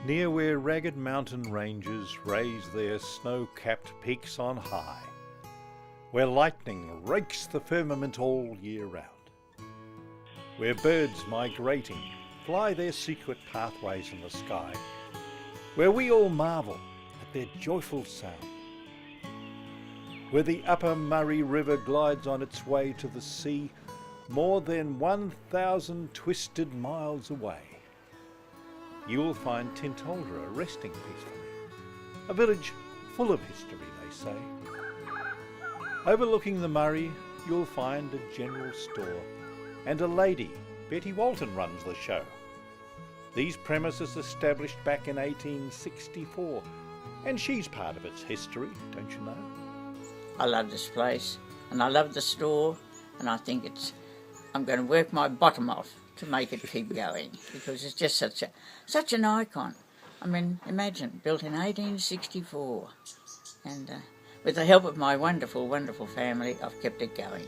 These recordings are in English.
near where ragged mountain ranges raise their snow-capped peaks on high, where lightning rakes the firmament all year round, where birds migrating fly their secret pathways in the sky, where we all marvel at their joyful sound, where the upper Murray River glides on its way to the sea more than 1,000 twisted miles away, you will find Tintaldra resting peacefully, a village full of history, they say. Overlooking the Murray, you'll find a general store, and a lady, Betty Walton, runs the show. These premises established back in 1864, and she's part of its history, don't you know? I love this place, and I love the store, and I think I'm going to work my bottom off to make it keep going, because it's just such an icon. I mean, imagine, built in 1864, and with the help of my wonderful, wonderful family, I've kept it going.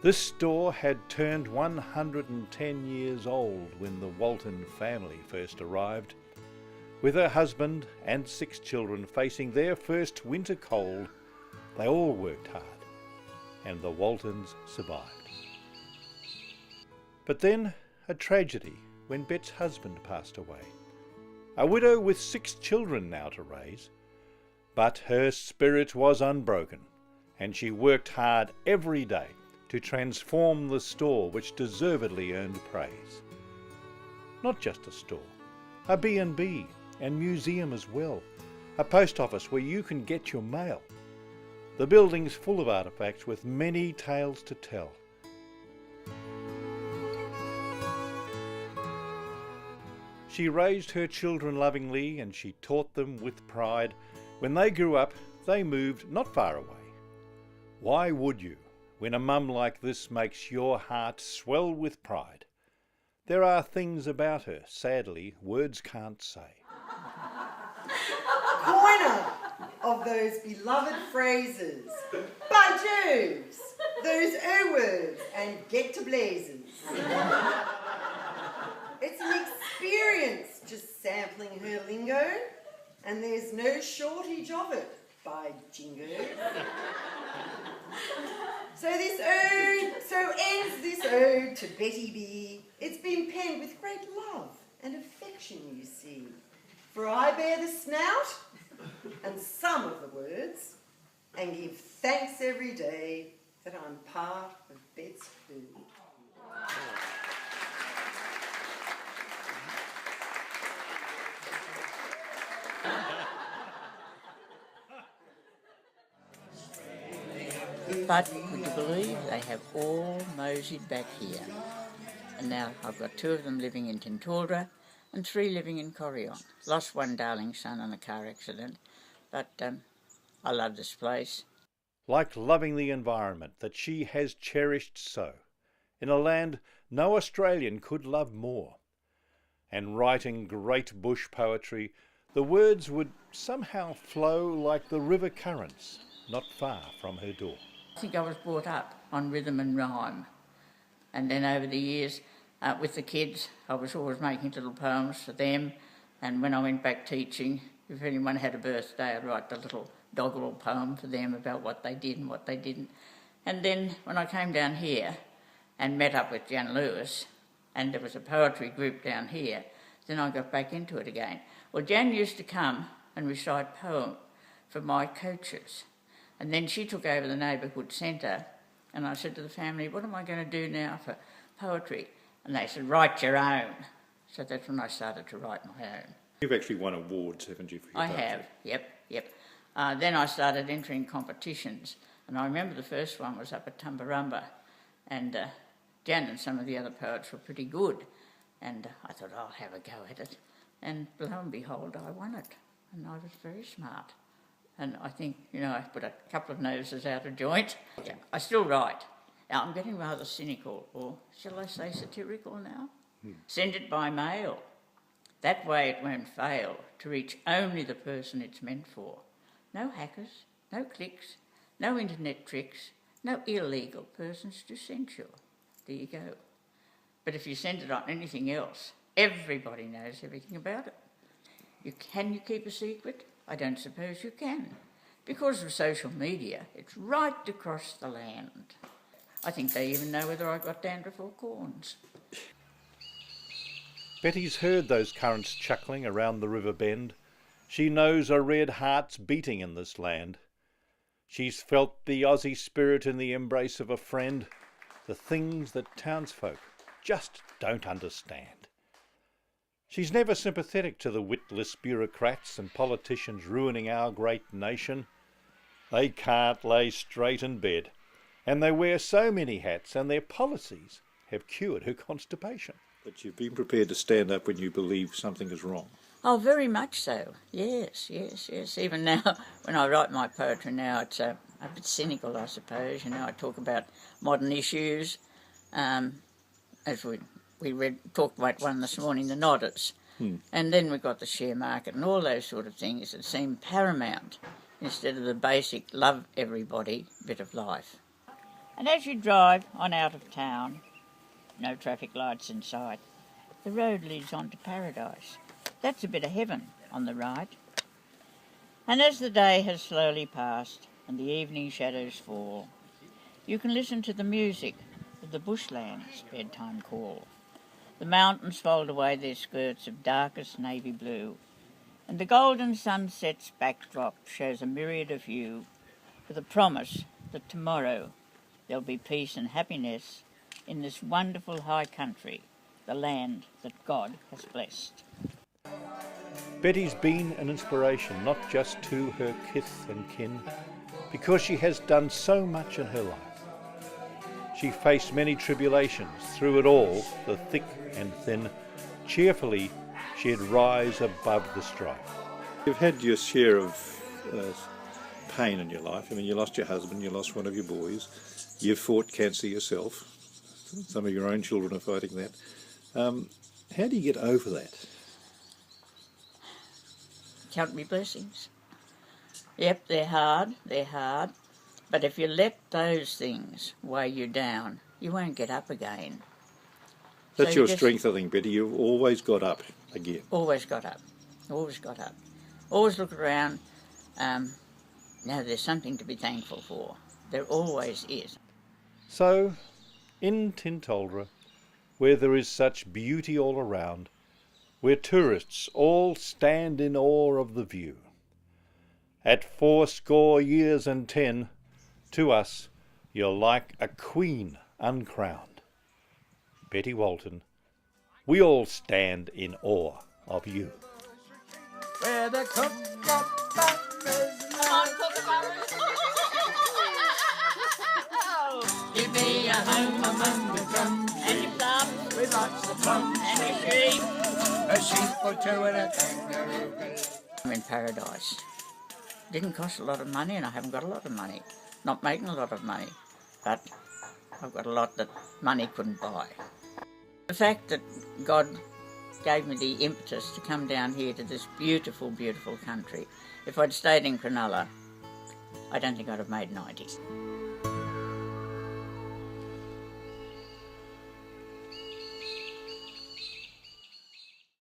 This store had turned 110 years old when the Walton family first arrived. With her husband and 6 children facing their first winter cold, they all worked hard, and the Waltons survived. But then a tragedy when Bet's husband passed away. A widow with 6 children now to raise, but her spirit was unbroken, and she worked hard every day to transform the store, which deservedly earned praise. Not just a store, a B&B and museum as well, a post office where you can get your mail. The building's full of artefacts with many tales to tell. She raised her children lovingly, and she taught them with pride. When they grew up, they moved not far away. Why would you, when a mum like this makes your heart swell with pride? There are things about her, sadly, words can't say. Coiner of those beloved phrases, by-Jews, those O-words, and get to blazes. It's an experience just sampling her lingo, and there's no shortage of it, by jingo. So ends this ode to Betty B. It's been penned with great love and affection, you see. For I bear the snout and some of the words, and give thanks every day that I'm part of Bet's food. But would you believe they have all moseyed back here? And now I've got 2 of them living in Tintaldra and 3 living in Corrion. Lost one darling son in a car accident, but I love this place. Like loving the environment that she has cherished so, in a land no Australian could love more. And writing great bush poetry, the words would somehow flow like the river currents, not far from her door. I think I was brought up on rhythm and rhyme, and then over the years with the kids I was always making little poems for them, and when I went back teaching, if anyone had a birthday I'd write a little doggerel poem for them about what they did and what they didn't. And then when I came down here and met up with Jan Lewis, and there was a poetry group down here, then I got back into it again. Well, Jan used to come and recite poems for my coaches. And then she took over the neighbourhood centre, and I said to the family, what am I going to do now for poetry? And they said, write your own. So that's when I started to write my own. You've actually won awards, haven't you, for your poetry? I have, yep. Then I started entering competitions, and I remember the first one was up at Tumbarumba, and Jan and some of the other poets were pretty good, and I thought, I'll have a go at it. And lo and behold, I won it. and I was very smart. And I think, I put a couple of noses out of joint. I still write. Now, I'm getting rather cynical, or shall I say satirical now? Send it by mail. That way it won't fail to reach only the person it's meant for. No hackers, no clicks, no internet tricks, no illegal persons to censure. There you go. But if you send it on anything else, everybody knows everything about it. Can you keep a secret? I don't suppose you can. Because of social media, it's right across the land. I think they even know whether I got dandruff or corns. Betty's heard those currents chuckling around the river bend. She knows a red heart's beating in this land. She's felt the Aussie spirit in the embrace of a friend, the things that townsfolk just don't understand. She's never sympathetic to the witless bureaucrats and politicians ruining our great nation. They can't lay straight in bed, and they wear so many hats, and their policies have cured her constipation. But you've been prepared to stand up when you believe something is wrong. Oh, very much so. Yes. Even now, when I write my poetry now, it's a bit cynical, I suppose. I talk about modern issues, as we talked about one this morning, the nodders. And then we've got the share market and all those sort of things that seem paramount instead of the basic love everybody bit of life. And as you drive on out of town, no traffic lights in sight, the road leads on to paradise. That's a bit of heaven on the right. And as the day has slowly passed and the evening shadows fall, you can listen to the music of the bushland's bedtime call. The mountains fold away their skirts of darkest navy blue, and the golden sunset's backdrop shows a myriad of you, with a promise that tomorrow there'll be peace and happiness in this wonderful high country, the land that God has blessed. Betty's been an inspiration not just to her kith and kin, because she has done so much in her life. She faced many tribulations. Through it all, the thick and thin, cheerfully she'd rise above the strife. You've had your share of pain in your life. I mean, you lost your husband, you lost one of your boys, you've fought cancer yourself. Some of your own children are fighting that. How do you get over that? Count me blessings. Yep, they're hard. But if you let those things weigh you down, you won't get up again. That's your strength, I think, Betty. You've always got up again. Always got up. Always look around. Now there's something to be thankful for. There always is. So, in Tintaldra, where there is such beauty all around, where tourists all stand in awe of the view, at 80 years and 10, to us, you're like a queen uncrowned. Betty Walton, we all stand in awe of you. Where the give me a home among the drums, And your plums, with lots of plums, and your sheep. a sheep or two and a kangaroo. I'm in paradise. Didn't cost a lot of money, and I haven't got a lot of money. Not making a lot of money, but I've got a lot that money couldn't buy. The fact that God gave me the impetus to come down here to this beautiful, beautiful country. If I'd stayed in Cronulla, I don't think I'd have made 90.